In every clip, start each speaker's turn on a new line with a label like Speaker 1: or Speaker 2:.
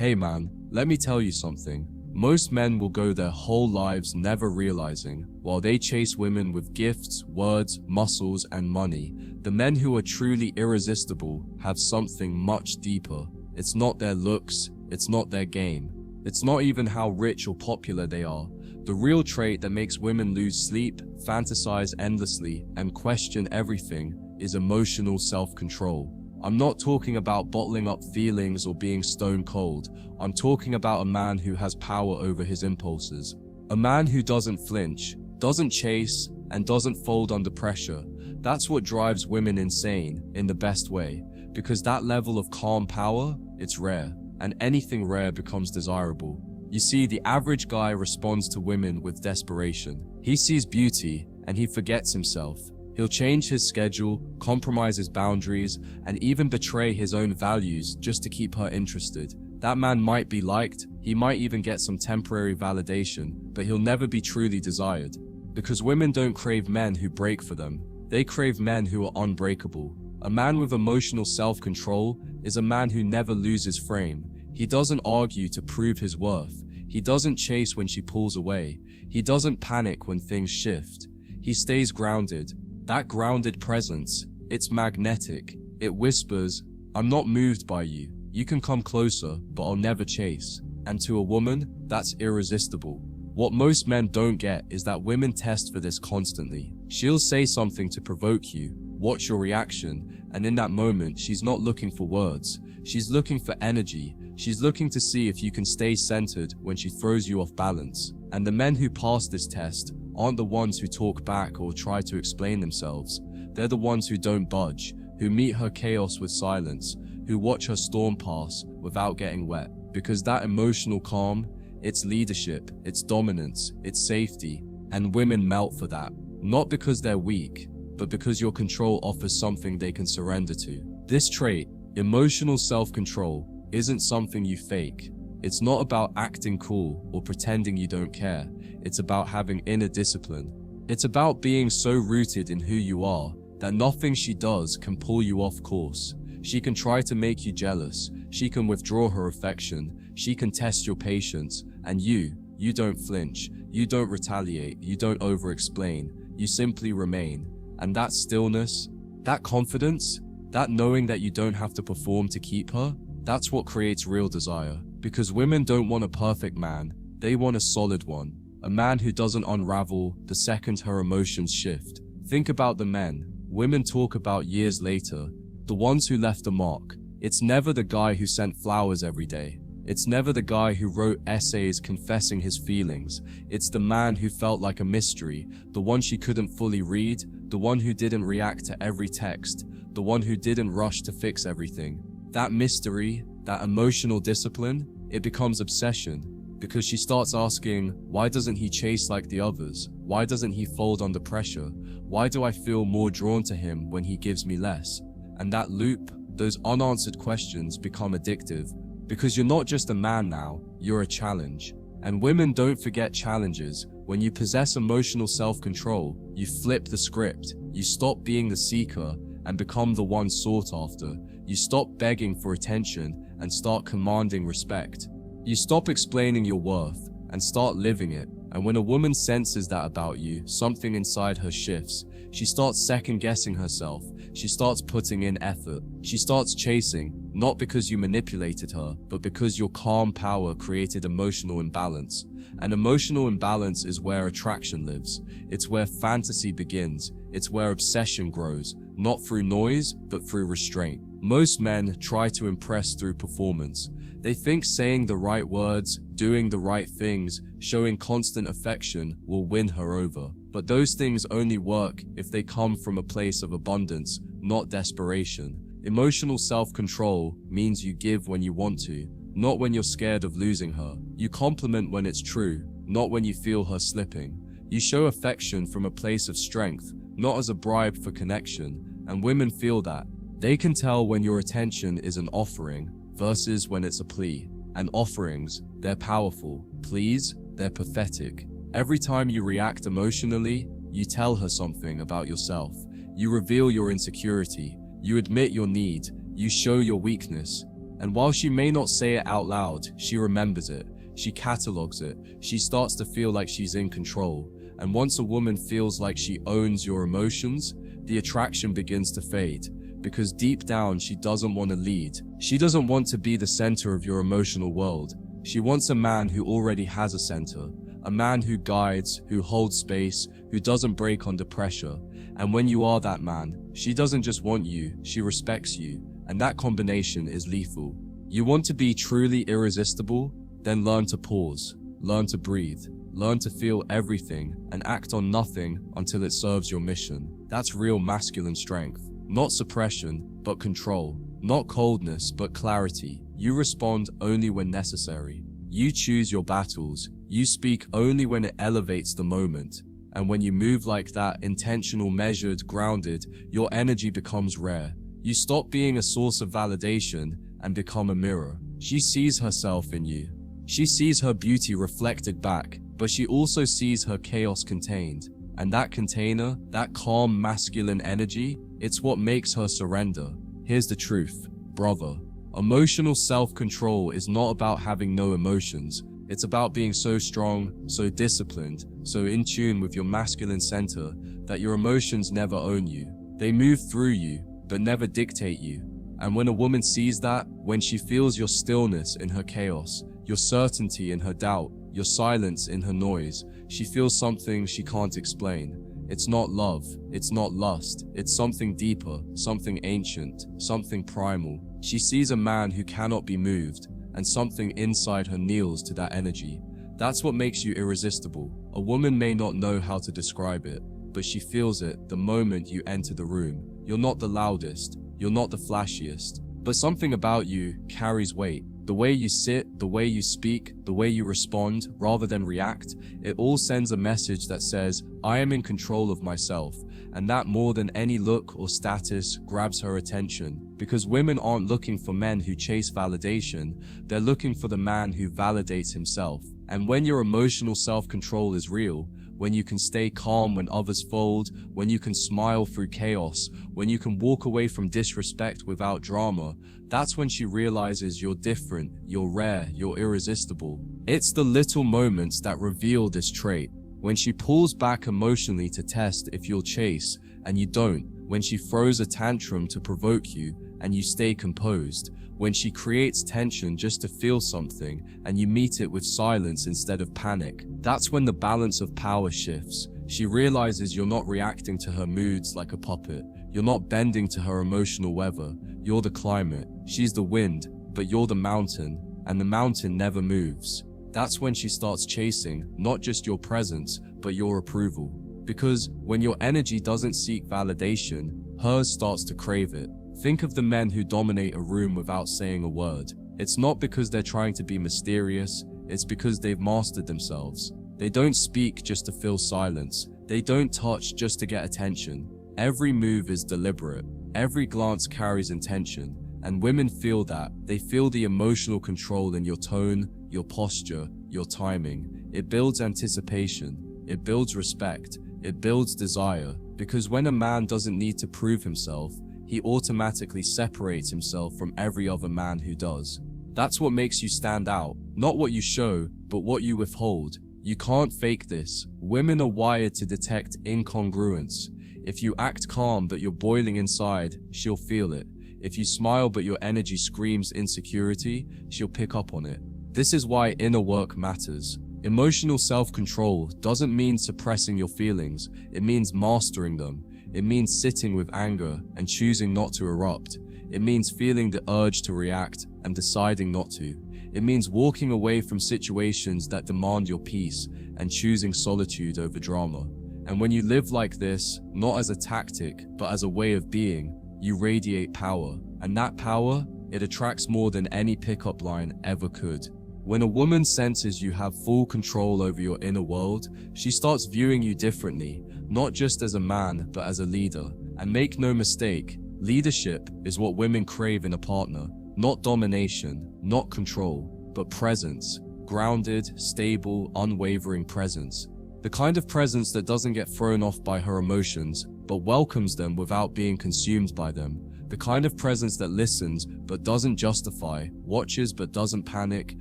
Speaker 1: Hey man, let me tell you something. Most men will go their whole lives never realizing, while they chase women with gifts, words, muscles, and money, the men who are truly irresistible have something much deeper. It's not their looks, it's not their game. It's not even how rich or popular they are. The real trait that makes women lose sleep, fantasize endlessly, and question everything is emotional self-control. I'm not talking about bottling up feelings or being stone cold. I'm talking about a man who has power over his impulses. A man who doesn't flinch, doesn't chase, and doesn't fold under pressure. That's what drives women insane in the best way, because that level of calm power, it's rare, and anything rare becomes desirable. You see, the average guy responds to women with desperation. He sees beauty, and he forgets himself. He'll change his schedule, compromise his boundaries, and even betray his own values just to keep her interested. That man might be liked, he might even get some temporary validation, but he'll never be truly desired. Because women don't crave men who break for them, they crave men who are unbreakable. A man with emotional self-control is a man who never loses frame. He doesn't argue to prove his worth. He doesn't chase when she pulls away. He doesn't panic when things shift. He stays grounded. That grounded presence, it's magnetic. It whispers, I'm not moved by you. You can come closer, but I'll never chase. And to a woman, that's irresistible. What most men don't get is that women test for this constantly. She'll say something to provoke you, watch your reaction, and in that moment, she's not looking for words. She's looking for energy. She's looking to see if you can stay centered when she throws you off balance. And the men who pass this test aren't the ones who talk back or try to explain themselves. They're the ones who don't budge, who meet her chaos with silence, who watch her storm pass without getting wet. Because that emotional calm, it's leadership, it's dominance, it's safety, and women melt for that. Not because they're weak, but because your control offers something they can surrender to. This trait, emotional self-control, isn't something you fake. It's not about acting cool or pretending you don't care. It's about having inner discipline. It's about being so rooted in who you are that nothing she does can pull you off course. She can try to make you jealous. She can withdraw her affection. She can test your patience. And you don't flinch. You don't retaliate. You don't over-explain. You simply remain. And that stillness, that confidence, that knowing that you don't have to perform to keep her, that's what creates real desire. Because women don't want a perfect man, they want a solid one. A man who doesn't unravel the second her emotions shift. Think about the men women talk about years later, the ones who left a mark. It's never the guy who sent flowers every day. It's never the guy who wrote essays confessing his feelings. It's the man who felt like a mystery, the one she couldn't fully read, the one who didn't react to every text, the one who didn't rush to fix everything. That mystery, that emotional discipline, it becomes obsession, because she starts asking, why doesn't he chase like the others? Why doesn't he fold under pressure? Why do I feel more drawn to him when he gives me less? And that loop, those unanswered questions become addictive, because you're not just a man now, you're a challenge. And women don't forget challenges. When you possess emotional self-control, you flip the script. You stop being the seeker and become the one sought after. You stop begging for attention and start commanding respect. You stop explaining your worth and start living it. And when a woman senses that about you, something inside her shifts. She starts second-guessing herself. She starts putting in effort. She starts chasing, not because you manipulated her, but because your calm power created emotional imbalance. And emotional imbalance is where attraction lives. It's where fantasy begins. It's where obsession grows, not through noise, but through restraint. Most men try to impress through performance. They think saying the right words, doing the right things, showing constant affection will win her over. But those things only work if they come from a place of abundance, not desperation. Emotional self-control means you give when you want to, not when you're scared of losing her. You compliment when it's true, not when you feel her slipping. You show affection from a place of strength, not as a bribe for connection. And women feel that. They can tell when your attention is an offering versus when it's a plea. And offerings, they're powerful. Pleas, they're pathetic. Every time you react emotionally, you tell her something about yourself. You reveal your insecurity. You admit your need. You show your weakness. And while she may not say it out loud, she remembers it. She catalogs it. She starts to feel like she's in control. And once a woman feels like she owns your emotions, the attraction begins to fade. Because deep down, she doesn't want to lead. She doesn't want to be the center of your emotional world. She wants a man who already has a center. A man who guides, who holds space, who doesn't break under pressure. And when you are that man, she doesn't just want you, she respects you. And that combination is lethal. You want to be truly irresistible? Then learn to pause, learn to breathe, learn to feel everything and act on nothing until it serves your mission. That's real masculine strength. Not suppression, but control. Not coldness, but clarity. You respond only when necessary. You choose your battles. You speak only when it elevates the moment. And when you move like that, intentional, measured, grounded, your energy becomes rare. You stop being a source of validation and become a mirror. She sees herself in you. She sees her beauty reflected back, but she also sees her chaos contained. And that container, that calm masculine energy, it's what makes her surrender. Here's the truth, brother. Emotional self-control is not about having no emotions. It's about being so strong, so disciplined, so in tune with your masculine center that your emotions never own you. They move through you, but never dictate you. And when a woman sees that, when she feels your stillness in her chaos, your certainty in her doubt, your silence in her noise, she feels something she can't explain. It's not love, it's not lust, it's something deeper, something ancient, something primal. She sees a man who cannot be moved, and something inside her kneels to that energy. That's what makes you irresistible. A woman may not know how to describe it, but she feels it the moment you enter the room. You're not the loudest, you're not the flashiest, but something about you carries weight. The way you sit, the way you speak, the way you respond, rather than react, it all sends a message that says, I am in control of myself. And that more than any look or status grabs her attention. Because women aren't looking for men who chase validation, they're looking for the man who validates himself. And when your emotional self-control is real, when you can stay calm when others fold, when you can smile through chaos, when you can walk away from disrespect without drama, that's when she realizes you're different, you're rare, you're irresistible. It's the little moments that reveal this trait. When she pulls back emotionally to test if you'll chase, and you don't. When she throws a tantrum to provoke you, and you stay composed. When she creates tension just to feel something, and you meet it with silence instead of panic. That's when the balance of power shifts. She realizes you're not reacting to her moods like a puppet. You're not bending to her emotional weather. You're the climate. She's the wind, but you're the mountain, and the mountain never moves. That's when she starts chasing, not just your presence, but your approval. Because when your energy doesn't seek validation, hers starts to crave it. Think of the men who dominate a room without saying a word. It's not because they're trying to be mysterious, it's because they've mastered themselves. They don't speak just to fill silence. They don't touch just to get attention. Every move is deliberate. Every glance carries intention. And women feel that. They feel the emotional control in your tone, your posture, your timing. It builds anticipation. It builds respect. It builds desire. Because when a man doesn't need to prove himself, he automatically separates himself from every other man who does. That's what makes you stand out. Not what you show, but what you withhold. You can't fake this. Women are wired to detect incongruence. If you act calm but you're boiling inside, she'll feel it. If you smile but your energy screams insecurity, she'll pick up on it. This is why inner work matters. Emotional self-control doesn't mean suppressing your feelings. It means mastering them. It means sitting with anger and choosing not to erupt. It means feeling the urge to react and deciding not to. It means walking away from situations that demand your peace and choosing solitude over drama. And when you live like this, not as a tactic, but as a way of being, you radiate power. And that power, it attracts more than any pickup line ever could. When a woman senses you have full control over your inner world, she starts viewing you differently, not just as a man, but as a leader. And make no mistake, leadership is what women crave in a partner. Not domination, not control, but presence. Grounded, stable, unwavering presence. The kind of presence that doesn't get thrown off by her emotions, but welcomes them without being consumed by them. The kind of presence that listens but doesn't justify, watches but doesn't panic,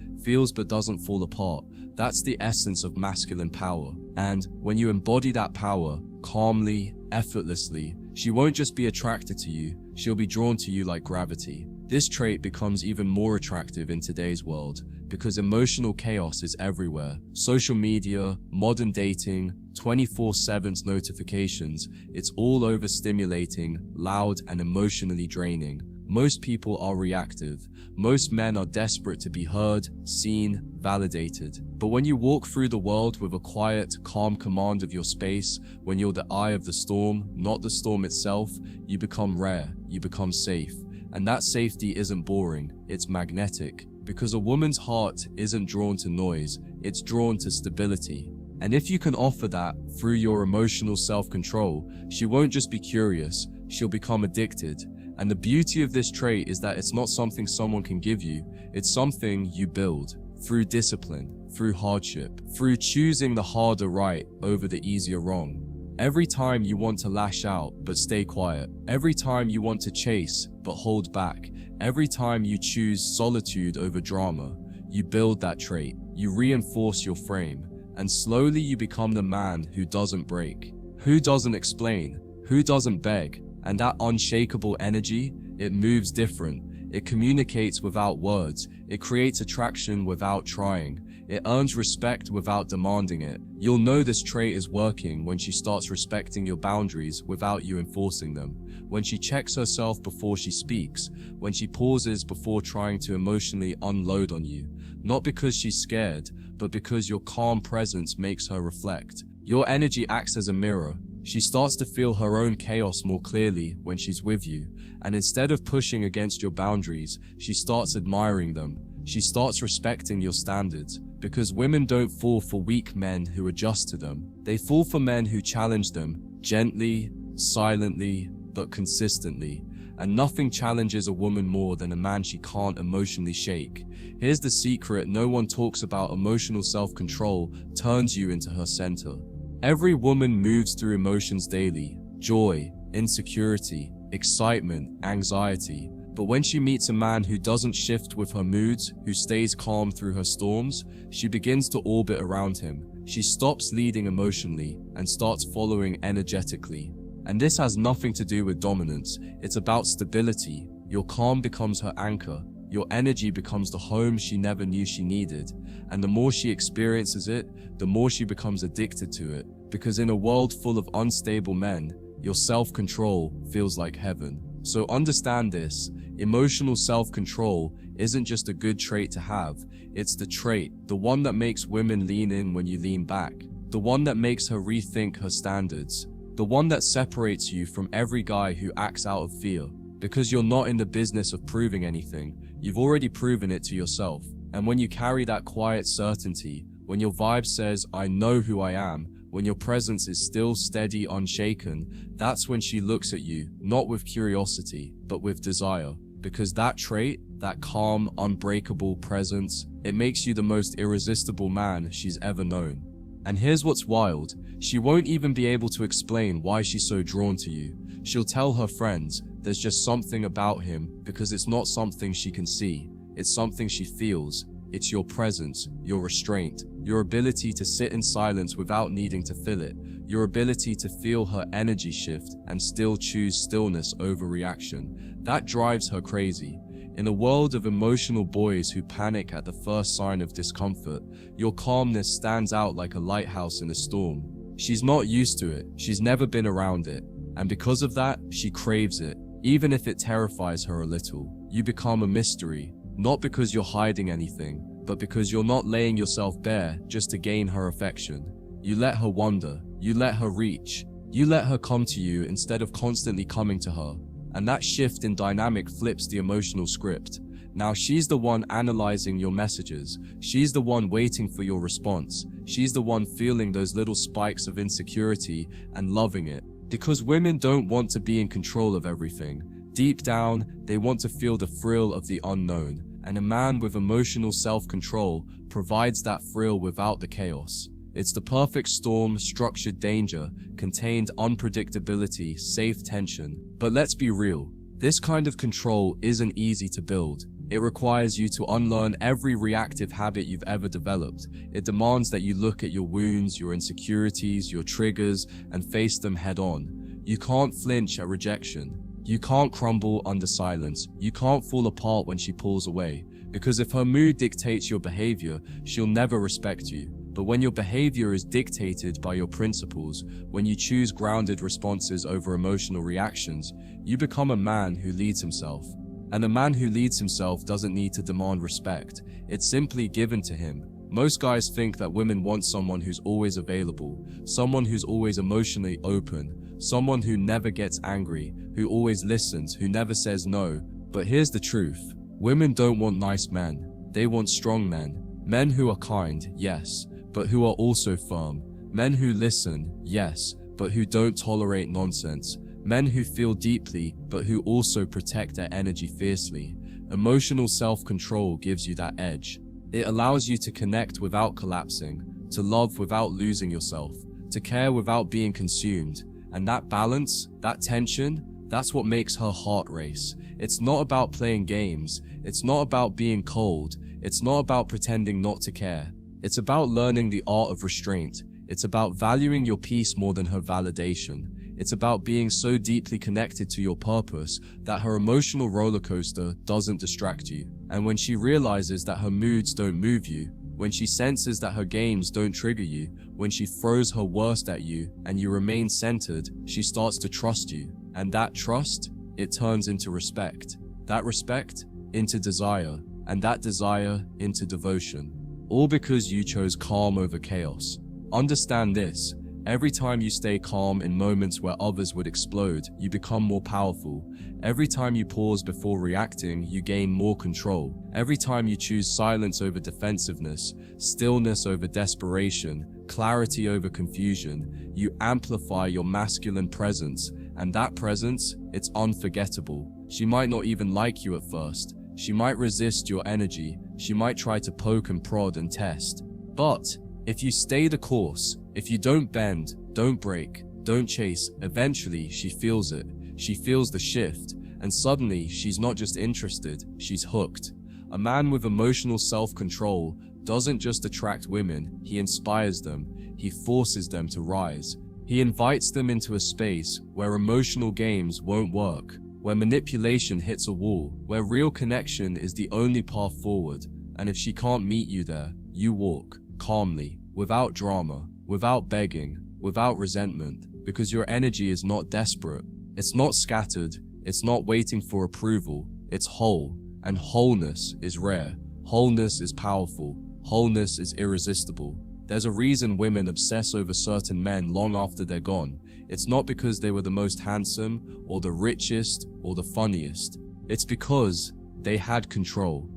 Speaker 1: feels but doesn't fall apart. That's the essence of masculine power. And when you embody that power, calmly, effortlessly, she won't just be attracted to you, she'll be drawn to you like gravity. This trait becomes even more attractive in today's world because emotional chaos is everywhere. Social media, modern dating, 24/7 notifications, it's all overstimulating, loud, and emotionally draining. Most people are reactive. Most men are desperate to be heard, seen, validated. But when you walk through the world with a quiet, calm command of your space, when you're the eye of the storm, not the storm itself, you become rare, you become safe. And that safety isn't boring, it's magnetic. Because a woman's heart isn't drawn to noise, it's drawn to stability. And if you can offer that through your emotional self-control, she won't just be curious, she'll become addicted. And the beauty of this trait is that it's not something someone can give you, it's something you build through discipline, through hardship, through choosing the harder right over the easier wrong. Every time you want to lash out but stay quiet, every time you want to chase but hold back, every time you choose solitude over drama, you build that trait, you reinforce your frame, and slowly you become the man who doesn't break, who doesn't explain, who doesn't beg. And that unshakable energy, it moves different. It communicates without words. It creates attraction without trying. It earns respect without demanding it. You'll know this trait is working when she starts respecting your boundaries without you enforcing them. When she checks herself before she speaks. When she pauses before trying to emotionally unload on you. Not because she's scared, but because your calm presence makes her reflect. Your energy acts as a mirror. She starts to feel her own chaos more clearly when she's with you, and instead of pushing against your boundaries, she starts admiring them. She starts respecting your standards, because women don't fall for weak men who adjust to them. They fall for men who challenge them, gently, silently, but consistently. And nothing challenges a woman more than a man she can't emotionally shake. Here's the secret: no one talks about emotional self-control turns you into her center. Every woman moves through emotions daily: joy, insecurity, excitement, anxiety. But when she meets a man who doesn't shift with her moods, who stays calm through her storms, she begins to orbit around him. She stops leading emotionally and starts following energetically. And this has nothing to do with dominance, it's about stability. Your calm becomes her anchor. Your energy becomes the home she never knew she needed. And the more she experiences it, the more she becomes addicted to it. Because in a world full of unstable men, your self-control feels like heaven. So understand this: emotional self-control isn't just a good trait to have, it's the trait, the one that makes women lean in when you lean back, the one that makes her rethink her standards, the one that separates you from every guy who acts out of fear. Because you're not in the business of proving anything, you've already proven it to yourself. And when you carry that quiet certainty, when your vibe says, "I know who I am," when your presence is still steady, unshaken, that's when she looks at you, not with curiosity, but with desire. Because that trait, that calm, unbreakable presence, it makes you the most irresistible man she's ever known. And here's what's wild: she won't even be able to explain why she's so drawn to you. She'll tell her friends, there's just something about him, because it's not something she can see, it's something she feels. It's your presence, your restraint, your ability to sit in silence without needing to fill it, your ability to feel her energy shift and still choose stillness over reaction. That drives her crazy. In a world of emotional boys who panic at the first sign of discomfort, your calmness stands out like a lighthouse in a storm. She's not used to it, she's never been around it, and because of that, she craves it, even if it terrifies her a little. You become a mystery, not because you're hiding anything, but because you're not laying yourself bare just to gain her affection. You let her wander, you let her reach, you let her come to you instead of constantly coming to her. And that shift in dynamic flips the emotional script. Now she's the one analyzing your messages. She's the one waiting for your response. She's the one feeling those little spikes of insecurity and loving it. Because women don't want to be in control of everything. Deep down, they want to feel the thrill of the unknown. And a man with emotional self-control provides that thrill without the chaos. It's the perfect storm, structured danger, contained unpredictability, safe tension. But let's be real, this kind of control isn't easy to build. It requires you to unlearn every reactive habit you've ever developed. It demands that you look at your wounds, your insecurities, your triggers, and face them head on. You can't flinch at rejection. You can't crumble under silence. You can't fall apart when she pulls away. Because if her mood dictates your behavior, she'll never respect you. But when your behavior is dictated by your principles, when you choose grounded responses over emotional reactions, you become a man who leads himself. And a man who leads himself doesn't need to demand respect. It's simply given to him. Most guys think that women want someone who's always available, someone who's always emotionally open, someone who never gets angry, who always listens, who never says no. But here's the truth. Women don't want nice men. They want strong men. Men who are kind, yes, but who are also firm. Men who listen, yes, but who don't tolerate nonsense. Men who feel deeply, but who also protect their energy fiercely. Emotional self-control gives you that edge. It allows you to connect without collapsing, to love without losing yourself, to care without being consumed. And that balance, that tension, that's what makes her heart race. It's not about playing games. It's not about being cold. It's not about pretending not to care. It's about learning the art of restraint. It's about valuing your peace more than her validation. It's about being so deeply connected to your purpose that her emotional roller coaster doesn't distract you. And when she realizes that her moods don't move you, when she senses that her games don't trigger you, when she throws her worst at you and you remain centered, she starts to trust you. And that trust, it turns into respect. That respect into desire, and that desire into devotion. All because you chose calm over chaos. Understand this. Every time you stay calm in moments where others would explode, you become more powerful. Every time you pause before reacting, you gain more control. Every time you choose silence over defensiveness, stillness over desperation, clarity over confusion, you amplify your masculine presence. And that presence, it's unforgettable. She might not even like you at first. She might resist your energy. She might try to poke and prod and test. But if you stay the course, if you don't bend, don't break, don't chase, eventually she feels it. She feels the shift, and suddenly she's not just interested, she's hooked. A man with emotional self-control doesn't just attract women, he inspires them, he forces them to rise. He invites them into a space where emotional games won't work, where manipulation hits a wall, where real connection is the only path forward. And if she can't meet you there, you walk, calmly, without drama, without begging, without resentment, because your energy is not desperate, it's not scattered, it's not waiting for approval, it's whole, and wholeness is rare, wholeness is powerful, wholeness is irresistible. There's a reason women obsess over certain men long after they're gone. It's not because they were the most handsome, or the richest, or the funniest. It's because they had control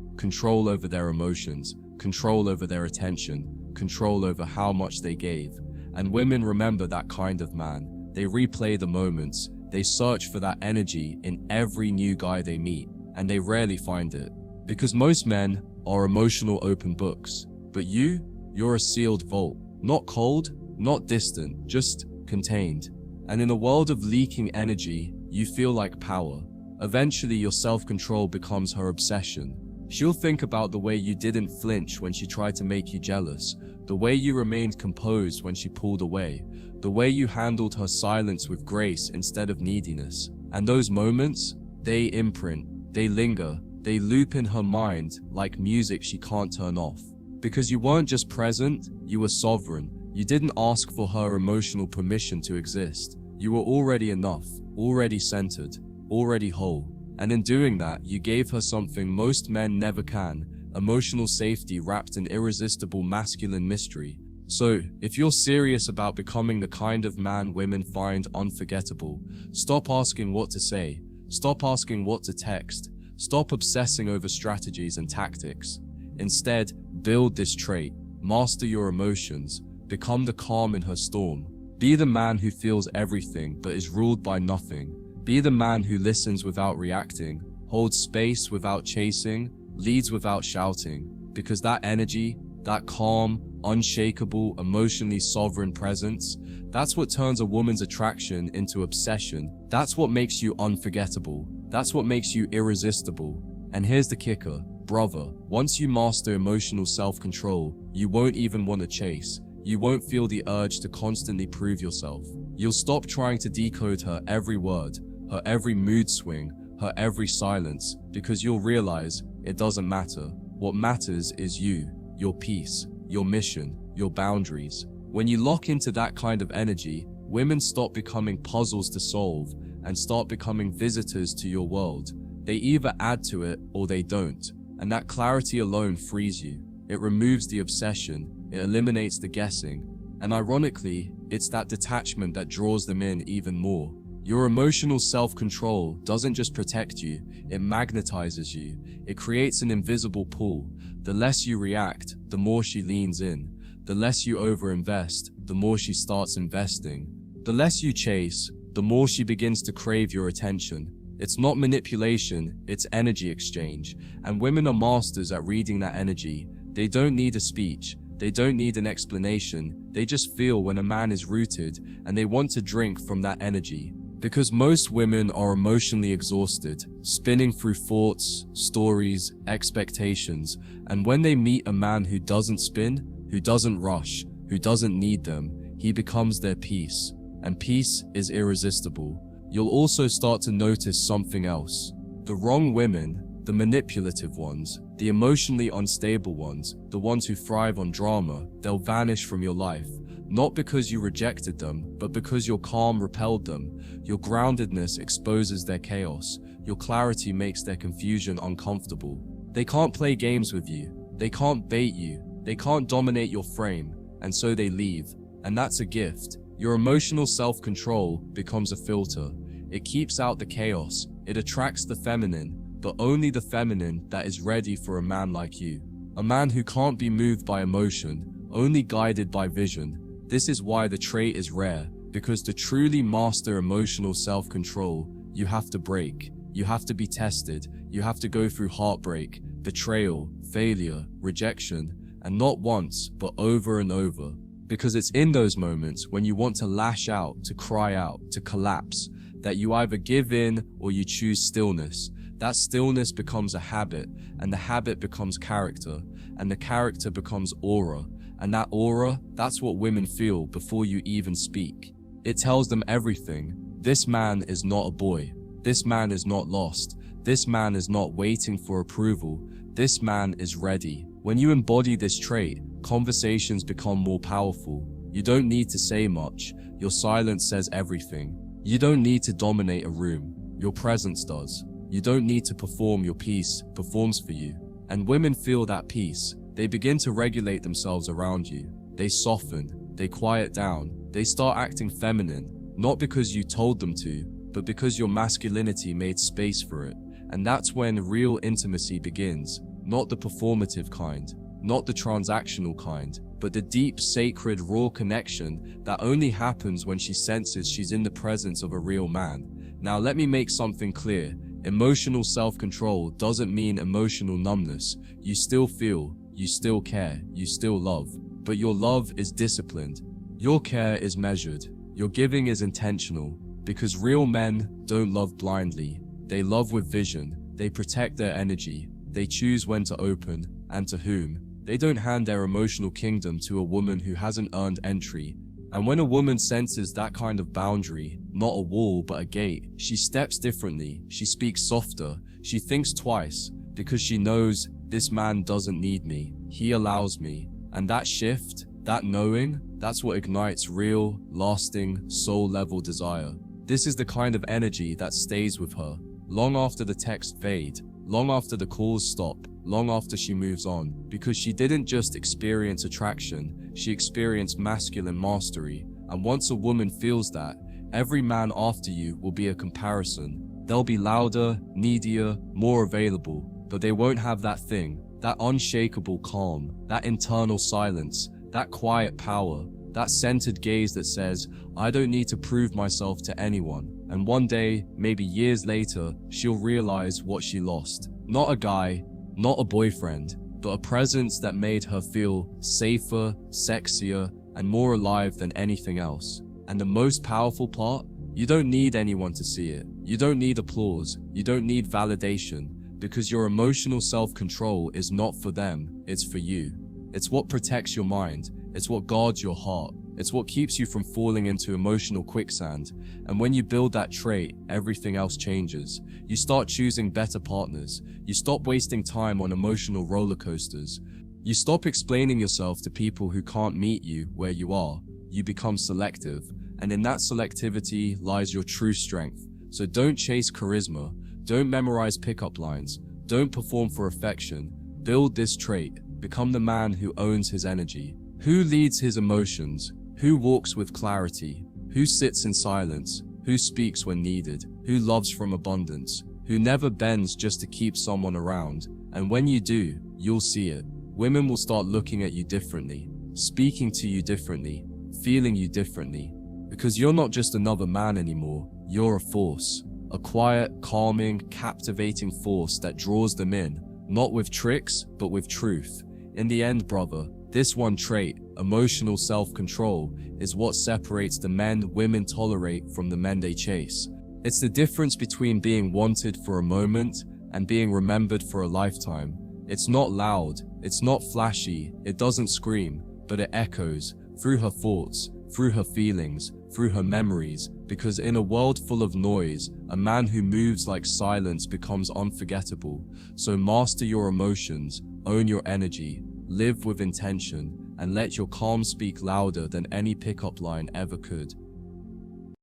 Speaker 1: over their emotions, control over their attention, control over how much they gave. And women remember that kind of man. They replay the moments. They search for that energy in every new guy they meet, and they rarely find it. Because most men are emotional open books. But you're a sealed vault. Not cold, not distant, just contained. And in a world of leaking energy, you feel like power. Eventually, your self-control becomes her obsession. She'll think about the way you didn't flinch when she tried to make you jealous, the way you remained composed when she pulled away, the way you handled her silence with grace instead of neediness. And those moments, they imprint, they linger, they loop in her mind like music she can't turn off. Because you weren't just present, you were sovereign. You didn't ask for her emotional permission to exist. You were already enough, already centered, already whole. And in doing that, you gave her something most men never can, emotional safety wrapped in irresistible masculine mystery. So, if you're serious about becoming the kind of man women find unforgettable, stop asking what to say, stop asking what to text, stop obsessing over strategies and tactics. Instead, build this trait, master your emotions, become the calm in her storm. Be the man who feels everything but is ruled by nothing. Be the man who listens without reacting, holds space without chasing, leads without shouting, because that energy, that calm, unshakable, emotionally sovereign presence. That's what turns a woman's attraction into obsession. That's what makes you unforgettable. That's what makes you irresistible. And here's the kicker, brother. Once you master emotional self-control, you won't even want to chase. You won't feel the urge to constantly prove yourself. You'll stop trying to decode her every word, her every mood swing, her every silence, because you'll realize it doesn't matter. What matters is you, your peace, your mission, your boundaries. When you lock into that kind of energy, women stop becoming puzzles to solve and start becoming visitors to your world. They either add to it or they don't, and that clarity alone frees you. It removes the obsession, it eliminates the guessing, and ironically, it's that detachment that draws them in even more. Your emotional self-control doesn't just protect you, it magnetizes you. It creates an invisible pull. The less you react, the more she leans in. The less you overinvest, the more she starts investing. The less you chase, the more she begins to crave your attention. It's not manipulation, it's energy exchange. And women are masters at reading that energy. They don't need a speech. They don't need an explanation. They just feel when a man is rooted, and they want to drink from that energy. Because most women are emotionally exhausted, spinning through thoughts, stories, expectations, and when they meet a man who doesn't spin, who doesn't rush, who doesn't need them, he becomes their peace. And peace is irresistible. You'll also start to notice something else. The wrong women, the manipulative ones, the emotionally unstable ones, the ones who thrive on drama, they'll vanish from your life. Not because you rejected them, but because your calm repelled them. Your groundedness exposes their chaos. Your clarity makes their confusion uncomfortable. They can't play games with you. They can't bait you. They can't dominate your frame. And so they leave. And that's a gift. Your emotional self-control becomes a filter. It keeps out the chaos. It attracts the feminine, but only the feminine that is ready for a man like you. A man who can't be moved by emotion, only guided by vision. This is why the trait is rare, because to truly master emotional self-control, you have to break. You have to be tested. You have to go through heartbreak, betrayal, failure, rejection, and not once, but over and over. Because it's in those moments when you want to lash out, to cry out, to collapse, that you either give in or you choose stillness. That stillness becomes a habit, and the habit becomes character, and the character becomes aura. And that aura, that's what women feel before you even speak. It tells them everything. This man is not a boy. This man is not lost. This man is not waiting for approval. This man is ready. When you embody this trait, conversations become more powerful. You don't need to say much. Your silence says everything. You don't need to dominate a room. Your presence does. You don't need to perform. Your peace performs for you. And women feel that peace. They begin to regulate themselves around you. They soften, they quiet down, they start acting feminine, not because you told them to, but because your masculinity made space for it. And that's when real intimacy begins, not the performative kind, not the transactional kind, but the deep, sacred, raw connection that only happens when she senses she's in the presence of a real man. Now let me make something clear. Emotional self-control doesn't mean emotional numbness. You still feel, you still care, you still love, but your love is disciplined. Your care is measured. Your giving is intentional, because real men don't love blindly. They love with vision. They protect their energy. They choose when to open and to whom. They don't hand their emotional kingdom to a woman who hasn't earned entry. And when a woman senses that kind of boundary, not a wall but a gate, she steps differently. She speaks softer. She thinks twice, because she knows this man doesn't need me, he allows me. And that shift, that knowing, that's what ignites real, lasting, soul-level desire. This is the kind of energy that stays with her, long after the texts fade, long after the calls stop, long after she moves on, because she didn't just experience attraction, she experienced masculine mastery. And once a woman feels that, every man after you will be a comparison. They'll be louder, needier, more available, but they won't have that thing, that unshakable calm, that internal silence, that quiet power, that centered gaze that says, I don't need to prove myself to anyone. And one day, maybe years later, she'll realize what she lost. Not a guy, not a boyfriend, but a presence that made her feel safer, sexier, and more alive than anything else. And the most powerful part? You don't need anyone to see it. You don't need applause. You don't need validation, because your emotional self-control is not for them, it's for you. It's what protects your mind. It's what guards your heart. It's what keeps you from falling into emotional quicksand. And when you build that trait, everything else changes. You start choosing better partners. You stop wasting time on emotional roller coasters. You stop explaining yourself to people who can't meet you where you are. You become selective. And in that selectivity lies your true strength. So don't chase charisma. Don't memorize pickup lines. Don't perform for affection. Build this trait. Become the man who owns his energy. Who leads his emotions? Who walks with clarity? Who sits in silence? Who speaks when needed? Who loves from abundance? Who never bends just to keep someone around? And when you do, you'll see it. Women will start looking at you differently, speaking to you differently, feeling you differently. Because you're not just another man anymore, you're a force. A quiet, calming, captivating force that draws them in, not with tricks, but with truth. In the end, brother, this one trait, emotional self-control, is what separates the men women tolerate from the men they chase. It's the difference between being wanted for a moment and being remembered for a lifetime. It's not loud, it's not flashy, it doesn't scream, but it echoes through her thoughts, through her feelings, through her memories, because in a world full of noise, a man who moves like silence becomes unforgettable. So master your emotions, own your energy, live with intention, and let your calm speak louder than any pickup line ever could.